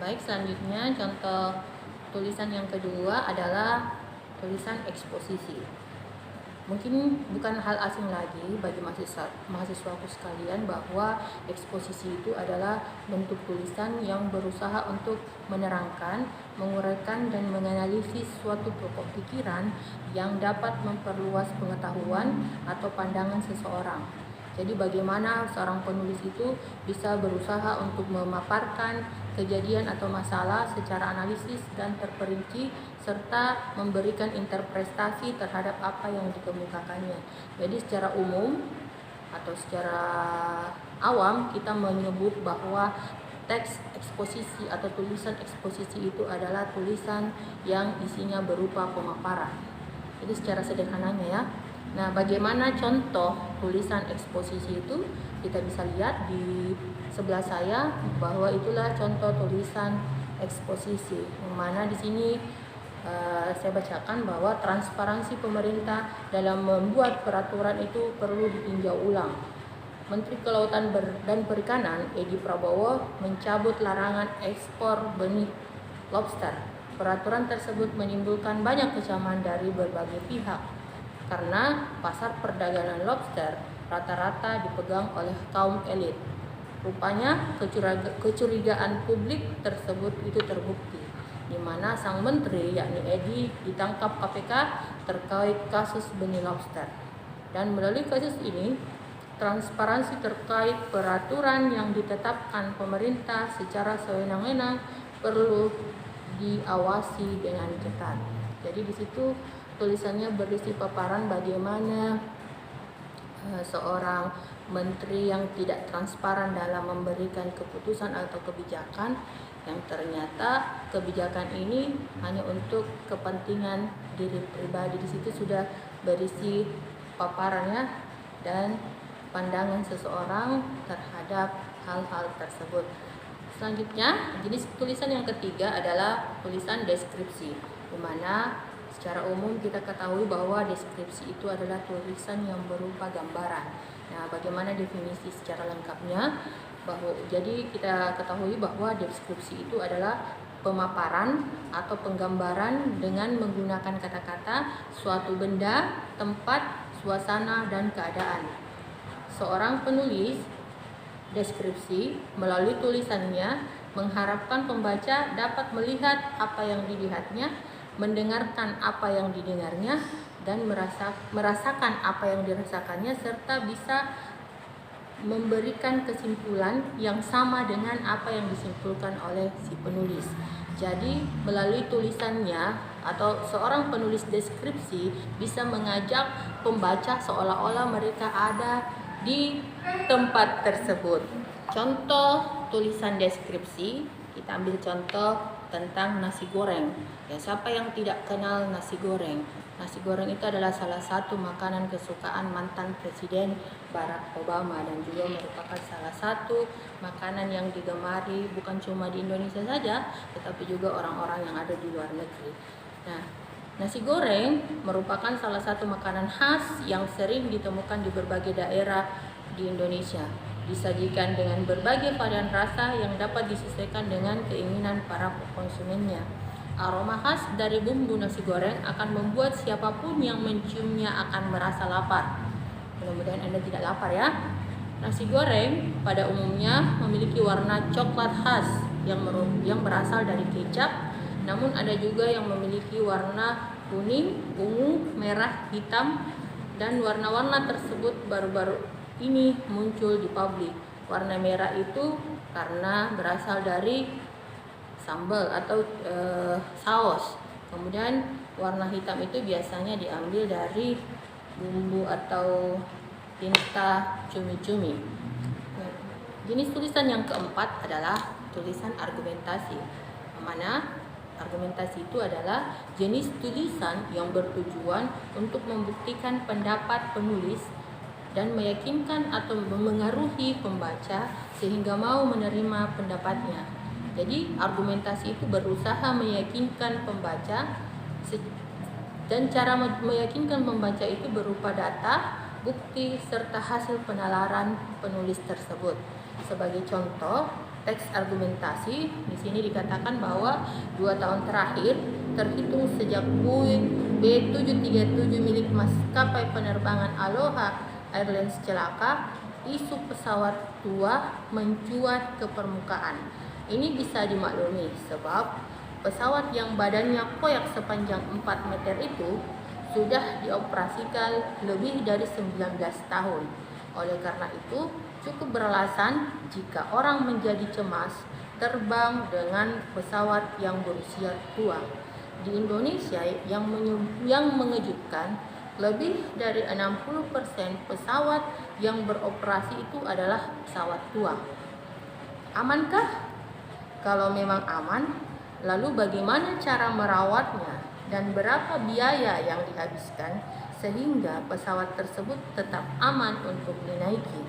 Baik, selanjutnya contoh tulisan yang kedua adalah tulisan eksposisi. Mungkin bukan hal asing lagi bagi mahasiswaku sekalian bahwa eksposisi itu adalah bentuk tulisan yang berusaha untuk menerangkan, menguraikan, dan menganalisis suatu pokok pikiran yang dapat memperluas pengetahuan atau pandangan seseorang. Jadi bagaimana seorang penulis itu bisa berusaha untuk memaparkan kejadian atau masalah secara analisis dan terperinci serta memberikan interpretasi terhadap apa yang dikemukakannya. Jadi secara umum atau secara awam kita menyebut bahwa teks eksposisi atau tulisan eksposisi itu adalah tulisan yang isinya berupa pemaparan. Jadi secara sederhananya ya. Nah, bagaimana contoh tulisan eksposisi itu? Kita bisa lihat di sebelah saya bahwa itulah contoh tulisan eksposisi. Yang mana di sini saya bacakan bahwa transparansi pemerintah dalam membuat peraturan itu perlu ditinjau ulang. Menteri Kelautan dan Perikanan Edi Prabowo mencabut larangan ekspor benih lobster. Peraturan tersebut menimbulkan banyak kecaman dari berbagai pihak karena pasar perdagangan lobster rata-rata dipegang oleh kaum elit. Rupanya kecurigaan publik tersebut itu terbukti, di mana sang menteri yakni Edi ditangkap KPK terkait kasus benih lobster. Dan melalui kasus ini, transparansi terkait peraturan yang ditetapkan pemerintah secara sewenang-wenang perlu diawasi dengan ketat. Jadi di situ tulisannya berisi paparan bagaimana seorang menteri yang tidak transparan dalam memberikan keputusan atau kebijakan yang ternyata kebijakan ini hanya untuk kepentingan diri pribadi. Di situ sudah berisi paparannya dan pandangan seseorang terhadap hal-hal tersebut. Selanjutnya, jenis tulisan yang ketiga adalah tulisan deskripsi, di mana secara umum kita ketahui bahwa deskripsi itu adalah tulisan yang berupa gambaran. Nah, bagaimana definisi secara lengkapnya? Jadi kita ketahui bahwa deskripsi itu adalah pemaparan atau penggambaran dengan menggunakan kata-kata suatu benda, tempat, suasana, dan keadaan. Seorang penulis deskripsi melalui tulisannya mengharapkan pembaca dapat melihat apa yang dilihatnya, mendengarkan apa yang didengarnya, dan merasakan apa yang dirasakannya, serta bisa memberikan kesimpulan yang sama dengan apa yang disimpulkan oleh si penulis. Jadi melalui tulisannya atau seorang penulis deskripsi bisa mengajak pembaca seolah-olah mereka ada di tempat tersebut. Contoh tulisan deskripsi, kita ambil contoh tentang nasi goreng. Ya, siapa yang tidak kenal nasi goreng? Nasi goreng itu adalah salah satu makanan kesukaan mantan Presiden Barack Obama dan juga merupakan salah satu makanan yang digemari bukan cuma di Indonesia saja, tetapi juga orang-orang yang ada di luar negeri. Nah, nasi goreng merupakan salah satu makanan khas yang sering ditemukan di berbagai daerah di Indonesia. Disajikan dengan berbagai varian rasa yang dapat disesuaikan dengan keinginan para konsumennya. Aroma khas dari bumbu nasi goreng akan membuat siapapun yang menciumnya akan merasa lapar. Mudah-mudahan Anda tidak lapar ya. Nasi goreng pada umumnya memiliki warna coklat khas yang berasal dari kecap, namun ada juga yang memiliki warna kuning, ungu, merah, hitam, dan warna-warna tersebut baru-baru ini muncul di publik. Warna merah itu karena berasal dari sambal atau saus. Kemudian warna hitam itu biasanya diambil dari bumbu atau tinta cumi-cumi. Jenis tulisan yang keempat adalah tulisan argumentasi. Mana argumentasi itu adalah jenis tulisan yang bertujuan untuk membuktikan pendapat penulis dan meyakinkan atau memengaruhi pembaca sehingga mau menerima pendapatnya. Jadi argumentasi itu berusaha meyakinkan pembaca, dan cara meyakinkan pembaca itu berupa data, bukti, serta hasil penalaran penulis tersebut. Sebagai contoh, teks argumentasi. Di sini dikatakan bahwa 2 tahun terakhir terhitung sejak Boeing B737 milik maskapai penerbangan Aloha Airlines celaka, isu pesawat tua mencuat ke permukaan. Ini bisa dimaklumi sebab pesawat yang badannya koyak sepanjang 4 meter itu sudah dioperasikan lebih dari 19 tahun. Oleh karena itu, cukup beralasan jika orang menjadi cemas terbang dengan pesawat yang berusia tua. Di Indonesia yang mengejutkan, lebih dari 60% pesawat yang beroperasi itu adalah pesawat tua. Amankah? Kalau memang aman, lalu bagaimana cara merawatnya dan berapa biaya yang dihabiskan sehingga pesawat tersebut tetap aman untuk dinaiki?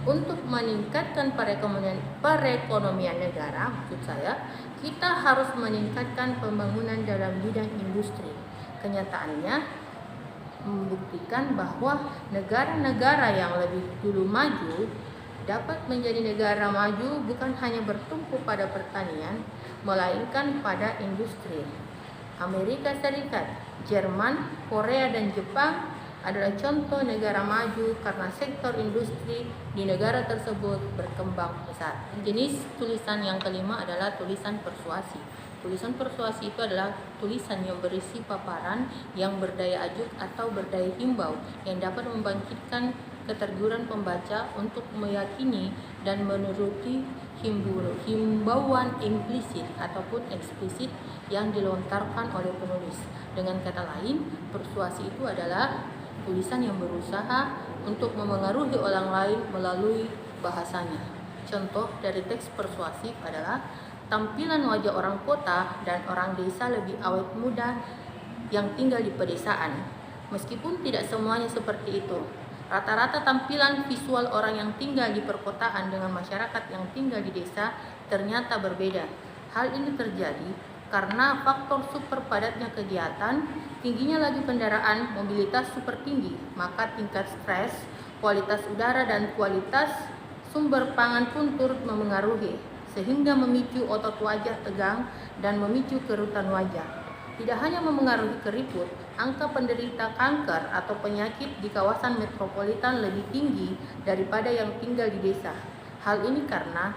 Untuk meningkatkan perekonomian negara, maksud saya, kita harus meningkatkan pembangunan dalam bidang industri. Kenyataannya membuktikan bahwa negara-negara yang lebih dulu maju dapat menjadi negara maju bukan hanya bertumpu pada pertanian, melainkan pada industri. Amerika Serikat, Jerman, Korea, dan Jepang adalah contoh negara maju karena sektor industri di negara tersebut berkembang pesat. Jenis tulisan yang kelima adalah tulisan persuasi. Tulisan persuasi itu adalah tulisan yang berisi paparan yang berdaya ajuk atau berdaya himbau yang dapat membangkitkan ketergiran pembaca untuk meyakini dan menuruti himbauan implisit ataupun eksplisit yang dilontarkan oleh penulis. Dengan kata lain, persuasi itu adalah tulisan yang berusaha untuk memengaruhi orang lain melalui bahasanya. Contoh dari teks persuasif adalah tampilan wajah orang kota dan orang desa lebih awet muda yang tinggal di pedesaan. Meskipun tidak semuanya seperti itu, rata-rata tampilan visual orang yang tinggal di perkotaan dengan masyarakat yang tinggal di desa ternyata berbeda. Hal ini terjadi karena faktor super padatnya kegiatan, tingginya laju kendaraan, mobilitas super tinggi, maka tingkat stres, kualitas udara, dan kualitas sumber pangan pun turut memengaruhi, sehingga memicu otot wajah tegang dan memicu kerutan wajah. Tidak hanya memengaruhi keriput, angka penderita kanker atau penyakit di kawasan metropolitan lebih tinggi daripada yang tinggal di desa. Hal ini karena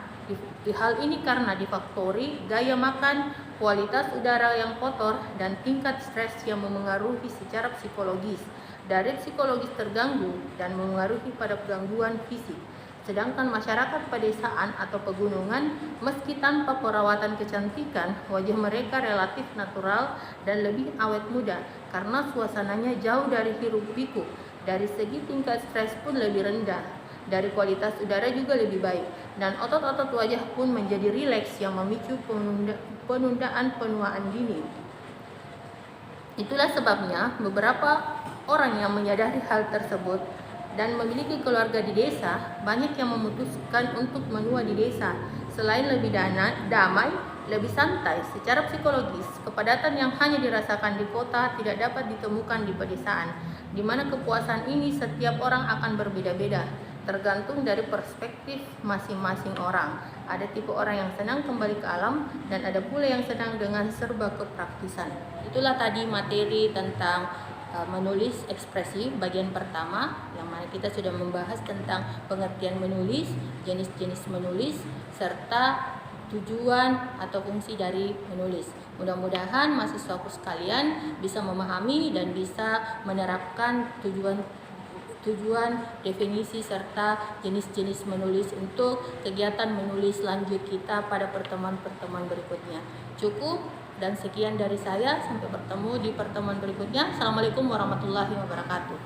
difaktori gaya makan, kualitas udara yang kotor, dan tingkat stres yang memengaruhi secara psikologis. Dari psikologis terganggu dan memengaruhi pada gangguan fisik. Sedangkan masyarakat pedesaan atau pegunungan, meski tanpa perawatan kecantikan, wajah mereka relatif natural dan lebih awet muda karena suasananya jauh dari hiruk pikuk. Dari segi tingkat stres pun lebih rendah. Dari kualitas udara juga lebih baik, dan otot-otot wajah pun menjadi rileks yang memicu penundaan penuaan dini. Itulah sebabnya beberapa orang yang menyadari hal tersebut dan memiliki keluarga di desa, banyak yang memutuskan untuk menua di desa. Selain lebih damai, lebih santai secara psikologis, kepadatan yang hanya dirasakan di kota tidak dapat ditemukan di pedesaan, di mana kepuasan ini setiap orang akan berbeda-beda, tergantung dari perspektif masing-masing orang. Ada tipe orang yang senang kembali ke alam, dan ada pula yang senang dengan serba kepraktisan. Itulah tadi materi tentang menulis ekspresi bagian pertama, yang mana kita sudah membahas tentang pengertian menulis, jenis-jenis menulis, serta tujuan atau fungsi dari menulis. Mudah-mudahan mahasiswaku sekalian bisa memahami dan bisa menerapkan tujuan, definisi, serta jenis-jenis menulis untuk kegiatan menulis lanjut kita pada pertemuan-pertemuan berikutnya. Cukup. Dan sekian dari saya, sampai bertemu di pertemuan berikutnya. Assalamualaikum warahmatullahi wabarakatuh.